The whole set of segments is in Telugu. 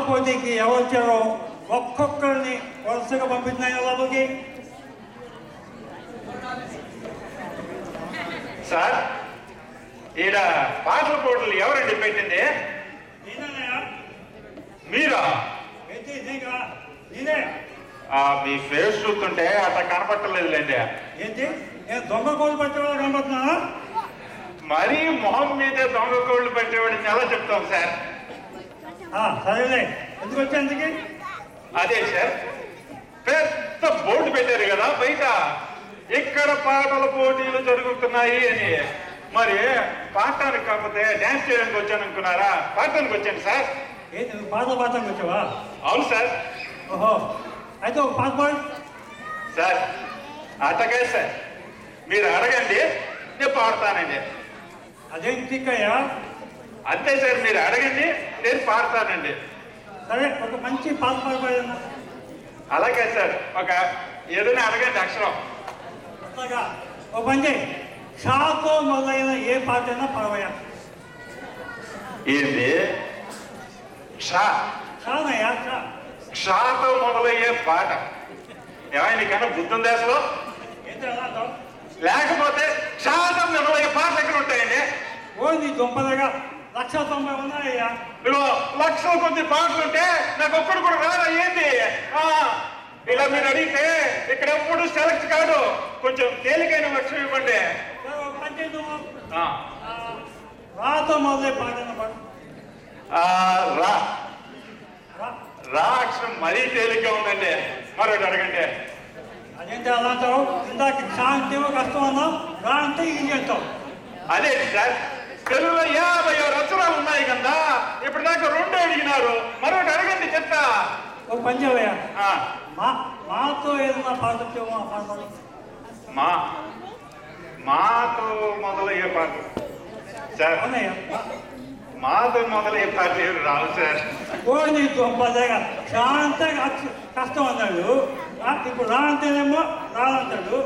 పోటీకి ఎవరు వచ్చారో ఒక్కొక్కరిని వరుసగా పంపించినాయి లోపలికి. సార్ ఈడ పాటల పోటీలు ఎవరండి పెట్టింది? నేనన్నయ్యా. మీరా? నేనే. మీ ఫేస్ చూస్తుంటే అట్లా కనపట్టలేదులేండి. ఏంటి నేను దొంగ కోళ్ళు పట్టేవాళ్ళు కనపడుతున్నానా? మరీ మొహం మీదే దొంగ కోళ్ళు పెట్టేవాడిని ఎలా చెప్తాం సార్? సరేలే, ఎందుకు వచ్చేందుకు? అదే సార్, పెద్ద బోర్డు పెట్టారు కదా బయట, ఇక్కడ పాటల పోటీలు జరుగుతున్నాయి అని. మరి పాడటానికి కాకపోతే డాన్స్ చేయడానికి వచ్చాను అనుకున్నారా? పాడటానికి వచ్చాను సార్. ఏంటి నువ్వు పాడటానికి వచ్చావా? అవును సార్. ఓహో, అయితే ఒక పాట పాడు. సార్ అట్టగా సార్, మీరు అడగండి, నేను పాడతానండి. అదేం తిక్కయ్యా? అంతే సార్, మీరు అడగండి, నేను పాడతానండి. సరే, ఒక మంచి పాట పాడబోయన్నా. అలాగే సార్, ఒక ఏదైనా అడగండి అక్షరం. అట్లాగా ఒక పని చేయి, షాతో మొదలైన ఏ పాట అయినా పడవయ్యా. ఏంటి? క్షా? షానయ్యా, షా. క్షాతో మొదలయ్యే పాట ఏమైనా కన్నా బుద్ధం దేశంలో? ఏంటి అలా అంటావు? లేకపోతే క్షాతో మొదలయ్యే పాటలు ఎక్కడ ఉంటాయండి? ఓ నీ దుంపదగా 190 ఉన్నాయ్యా. ఇగో లక్షల కొద్ది పాటలు ఉంటే నాకు ఒక్కడు కూడా రాదా ఏంటి? ఇలా మీరు అడిగితే ఇక్కడ ఎప్పుడు సెలెక్ట్ కాదు, కొంచెం తేలికైన అక్షరం ఇవ్వండి. రాతో మొదలై పాట పాడు. రా. రా అక్షరం మరీ తేలిగ్గా ఉందండి, మరొకటి అడగండి. అదేంటి అలా అంటావు? ఇందాక క్షా అంటేవో కష్టం అన్నావు, రా అంటే ఇది అంటావు. అదే సార్, తెలుగులో 50 రచనలు ఉన్నాయి కదా, ఇప్పుడు దాకా 2 అడిగినారు, మరొకటి అడగండి చెప్తా. ఒక పని చేయవయ్యా, మాతో ఏదన్నా పాట వచ్చేమో ఆ పాట పాడు. మాతో మొదలయ్యే పాట సార్? మాతో మొదలయ్యే పాట ఏమి రావు సార్. ఓ నీ దుంపదగా, క్షా అంటే కష్టం అన్నాడు, ఇప్పుడు రా అంటేనేమో రాలంటాడు.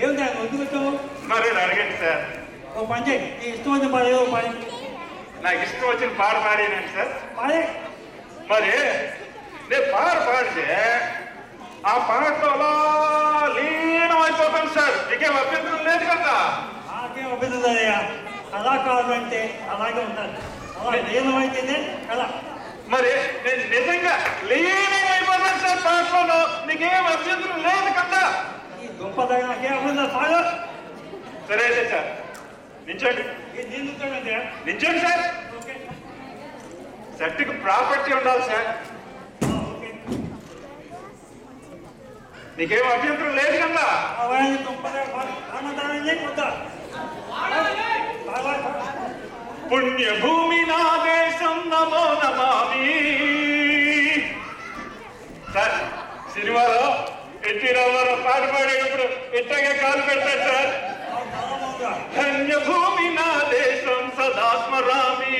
ఏమిటి ఆయన వద్దు వచ్చావు? మరొకటి అడగండి సార్. ఓ పని చేయి, నీ ఇష్టం వచ్చిన పాట ఏదో పాడి. నాకు ఇష్టం వచ్చిన పాట పాడేనండి సార్. పాడే. మరి నేను పాడితే ఆ పాటలో అలా లీనం అయిపోతాను సార్, నీకేం అభ్యంతరం లేదు కదా? నాకేం అభ్యంతరయ్యా, కళాకారులు అంటే అలాగే ఉంటారు, అలా లీనమైతేనే కళ. మరి నేను నిజంగా లీనం అయిపోతాను సార్ పాటలో, నీకేం అభ్యంతరం లేదు కదా? ఈ దుంపదగా నాకేం అభ్యంతరం సార్. సరే అయితే సార్, నించోండి. నించోండి సార్. సెట్కి ప్రాపర్టీ ఉండాలి సార్. నీకేం అభ్యంతరం లేదు కదా? పుణ్యభూమి నా దేశం నమో నమామి. సార్ సినిమాలో ఎన్టీ రామారావు పాట పాడేటప్పుడు ఇట్టగా కాలు పెడతాడు సార్. ధన్యభూమి నా దేశం సదా స్మరామి,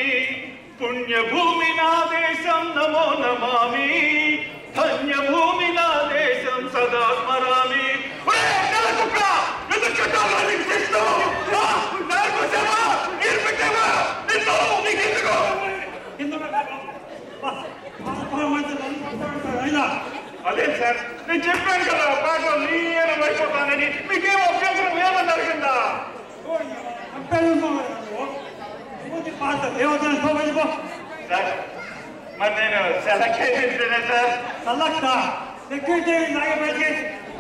పుణ్యభూమి నా దేశం నమో నమామి, ధన్యభూమి నా దేశం సదా స్మరామి. అదే సార్, నేను చెప్పాను కదా పాట లీనం అయిపోతానని, మీకేం అభ్యంతరం లేదన్నారు కదా? సార్ మరి నేను సెలెక్ట్ అయితేనే సార్. సెక్యూరిటీ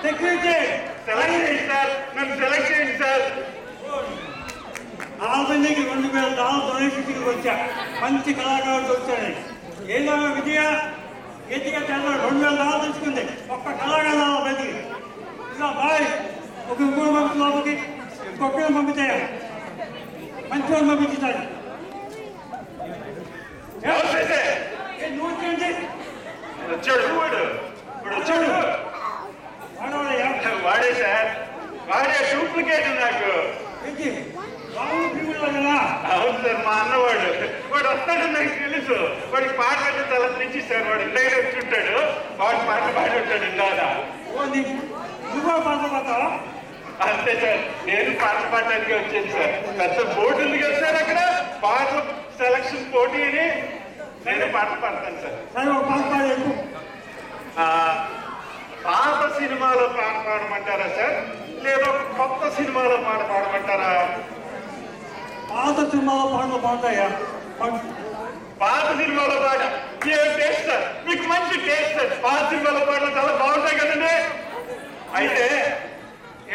సెక్యూరిటీ సెలెక్ట్ చేయండి సార్, నన్ను సెలెక్ట్ చేయండి సార్. ఆల్బందీకి $2,000 డొనేషన్కి వచ్చా, మంచి కళాకారుడు వచ్చాడు. ఏదో విజయ గట్టిగా చాలా $2,000 తీసుకుంది ఒక్క కళాకారులు బయటికి. ఇలా బాయ్ ఒక ఇంకోటి పంపించి లోపలికి, ఇంకొకరు పంపించాయా, మంచి వాళ్ళు పంపించాడు. వచ్చాడు వాడు, వచ్చాడు వాడే సార్, వాడే డూప్లికేట్ నాకు. అవును సార్, మా అన్నవాడు, వాడు వస్తాడని నాకు తెలుసు. వాడికి పాట అంటే తల నుంచి సార్, వాడు ఇండగా వచ్చుంటాడు, వాడు పాట పాడి ఉంటాడు ఇందాక. అంతే సార్, నేను పాట పాడడానికి వచ్చాను సార్. పెద్ద బోర్డు ఉంది కదా సార్ అక్కడ, పాటల సెలక్షన్ పోటీ అని. నేను పాట పాడతాను సార్. సరే ఒక పాట పాడేకు. ఆ, పాత సినిమాలో పాట పాడమంటారా సార్, లేదా కొత్త సినిమాలో పాట పాడమంటారా? పాత సినిమాలో పాటలు పాడతాయా? పాత సినిమాలో పాట ఏం టేస్ట్ సార్, మీకు మంచి టేస్ట్ సార్. పాత సినిమాలో పాటలు చాలా బాగుంటాయి కదండి. అయితే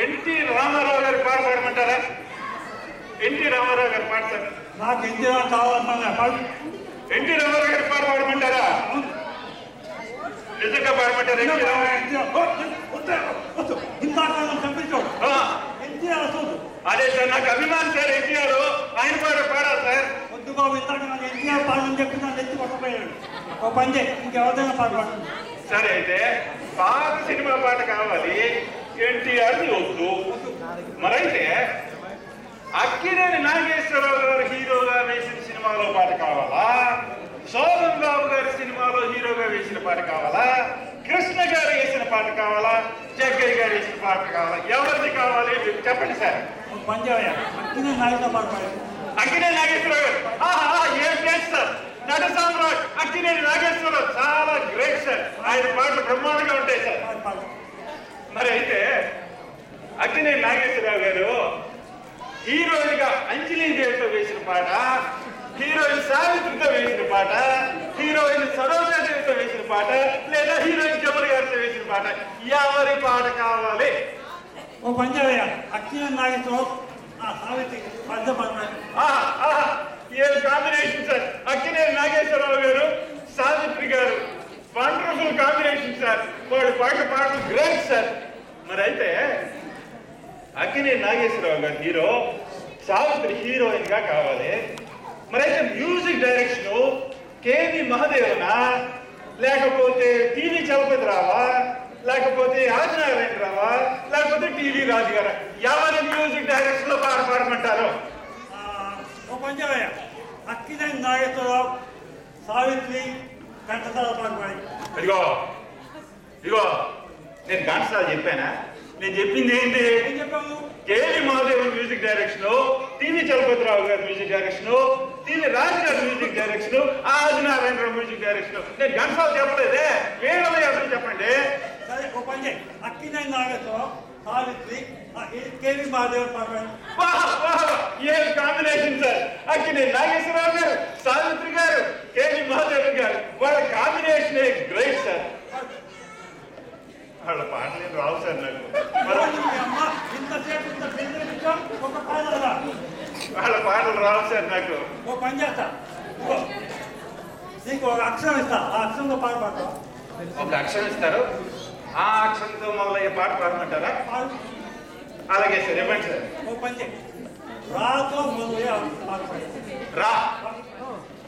ఎన్టీ రామారావు గారి పాట పాడమంటారా? ఎన్టీ రామారావు గారి పాట సార్. నాకు ఎన్టీఆర్ కావాలన్నా పాడు. ఎన్టీ రామారావు గారి పాట పాడమంటారా? నిజంగా పాడమంటారా? ఎన్టీ రామారావు ఇంతకాలం చంపించాడు ఎన్టీఆర్ అసలు. అదే సార్, నాకు అభిమానం సార్ ఎన్టీఆర్. ఆయన పాట పాడాలి సార్. వద్దు బాబు, ఇంతక నాకు ఎన్టీఆర్ పాడని చెప్పి నన్ను ఎత్తి కొట్టపోయాడు. ఒక పని చేయి, ఇంకెవరైనా పాట పాడు. సరే, అయితే పాత సినిమా పాట కావాలి, ఎన్టీఆర్ది వద్దు. మరైతే అక్కినేని నాగేశ్వరరావు గారు హీరోగా వేసిన సినిమాలో పాట కావాలా, శోభన్ బాబు గారి సినిమాలో హీరోగా వేసిన పాట కావాలా, కృష్ణ గారు వేసిన పాట కావాలా, జగ్గయ్య గారు వేసిన పాట కావాలా? ఎవరిది కావాలి మీరు చెప్పండి సార్. ఒక పని చేయా, అక్కినే నాయకుల పాట పాడు. అక్కినేని నాగేశ్వరరావు గారు ఏం లేదు సార్. నట సామ్రాట్ అక్కినేని నాగేశ్వరరావు చాలా గ్రేట్ సార్. ఆయన పాటలు బ్రహ్మాండంగా ఉంటాయి సార్. పాడు పాడు. మరి అయితే అక్కినేని నాగేశ్వరరావు గారు హీరోయిన్ గా అంజలీదేవితో వేసిన పాట, హీరోయిన్ సావిత్రితో వేసిన పాట, హీరోయిన్ సరోజాదేవితో వేసిన పాట, లేదా హీరోయిన్ జమున గారితో వేసిన పాట, ఎవరి పాట కావాలి? ఓ పని చేయా, అక్కినే నాగేశ్వరరావు సావిత్రి పెద్ద పాట పాడు. ఏం కాంబినేషన్ సార్. అక్కినేని నాగేశ్వరరావు గారు, సావిత్రి గారు, వండర్ఫుల్ కాంబినేషన్ సార్. వాడు పాటలు గ్రేట్ సార్. మరి అయితే అక్కినేని నాగేశ్వరరావు గారు హీరో, సావిత్రి హీరోయిన్ గా కావాలి. మరైతే మ్యూజిక్ డైరెక్షన్ కేవి మహాదేవనా, లేకపోతే టీవీ చలపతిరావా, లేకపోతే ఆదినారాయణరావా, లేకపోతే టీవీ రాజు గారా? ఎవరి మ్యూజిక్ డైరెక్షన్ లో పాట పాడమంటారు? ఒక పని చేయా, అక్కినేని నాగేశ్వరరావు సావిత్రి ఘంటసాల పాట పాడి. ఇదిగో నేను ఘంటసాల చెప్పానా? నేను చెప్పింది ఏంటి? ఏం చెప్పాము? కేవి మహాదేవన్ మ్యూజిక్ డైరెక్షన్, టీవీ చలపతిరావు గారి మ్యూజిక్ డైరెక్షన్, టీవీ రాజు గారి music direction, Adinarayana Rao music direction. నేను ఘంటసాల చెప్పలేదే, వేరే ఎవరు చెప్పండి. సరే ఒక పని చేయి, అక్కినేని నాగేశ్వరరావు సావిత్రి కేవి మహాదేవన్ పాట పాడి. ఏం కాంబినేషన్ సార్. అక్కినేని నాగేశ్వరరావు గారు, సావిత్రి గారు, కేవి మహాదేవన్ గారు, వాళ్ళ కాంబినేషన్ గ్రేట్ సార్. వాళ్ళ పాటలు రావు సార్ నాకు. ఇంతసేపు ఇంత బెదిరించాం, ఒక పాట రా. వాళ్ళ పాటలు రావు సార్ నాకు. ఓ పని చేస్తా, నీకు ఒక అక్షరం ఇస్తా, ఆ అక్షరంతో పాట పాడతావు. ఒక అక్షరం ఇస్తారు, ఆ అక్షరంతో మొదలయ్యే పాట పాడమంటారా? పాడు. అలాగే సార్, ఇవ్వండి సార్. ఓ పని చేయి, రాతో మొదలయ్యే పాట పాడు. రా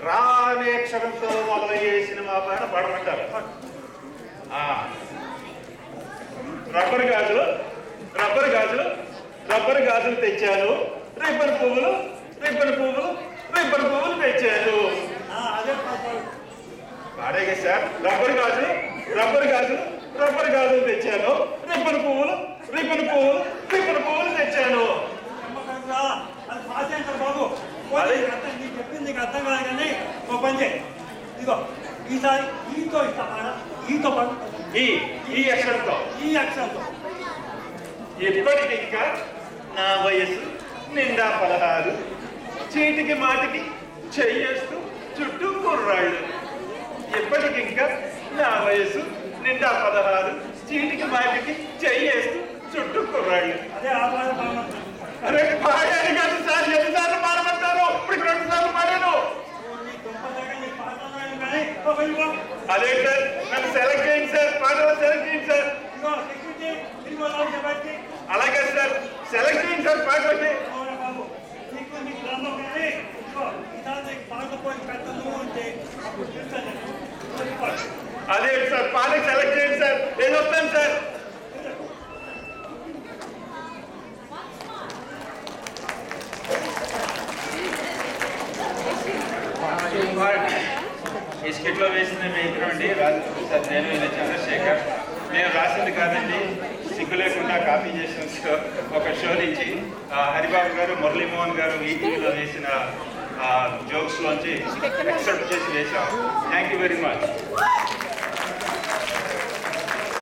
రా అనే అక్షరంతో మొదలయ్యే సినిమా పాట పాడమంటారు. రబ్బర్ గాజులు రబ్బర్ గాజులు రబ్బర్ గాజులు తెచ్చాను, రిబ్బన్ పువ్వులు రిబ్బన్ పువ్వులు రిబ్బన్ పువ్వులు తెచ్చాను. అదే పాట పాడు. పాడేగా సార్. రబ్బర్ గాజులు రబ్బర్ గాజులు రబ్బర్ గాజులు తెచ్చాను, రిబ్బన్ పువ్వులు రిబ్బన్ పువ్వులు రిబ్బన్ పువ్వులు తెచ్చాను. అది పాట అంటారు బాబు. నీకు చెప్పింది నీకు అర్థం కాదు కానీ ఓ పని చేయి, ఇదిగో ఈసారి ఈతో ఇస్తా పాడ. ఈతో పాడు. ఈ అక్షరంతో, ఈ అక్షరంతో. ఎప్పటికింకా నా వయసు నిండా 16, చీటికి మాటికి చెయ్యేస్తూ చుట్టూ కుర్రాళ్ళు. ఎప్పటికింకా నా వయసు నిండా 16, చీటికి మాటికి చెయ్యేస్తూ చుట్టూ కుర్రాళ్ళు. అదే ఆ పాట పాడమంటారు. అరే పాడాను కదా సార్, ఎన్నిసార్లు పాడమంటారు? ఇప్పుడు 2 సార్లు పాడాను. అదే సార్, నన్ను సెలెక్ట్ చేయండి సార్, పాటలో సెలెక్ట్ చేయండి సార్. అలాగే సార్, సెలెక్ట్ చేయండి సార్ పాటలకి. అదే సార్, పాటకి సెలెక్ట్ చేయండి సార్, నేను వస్తాను సార్. ఈ స్కిట్ లో వేసిన మేకరం అండి రాజకృష్ణ సార్, నేను ఇలా చంద్రశేఖర్. మేము రాసింది కాదండి, సిగ్గు లేకుండా కాపీ చేసిన ఒక షో నుంచి హరిబాబు గారు, మురళీమోహన్ గారు ఈటీవీలో వేసిన జోక్స్ లోంచి ఎక్సెప్ట్ చేసి వేశావు. Thank you very much.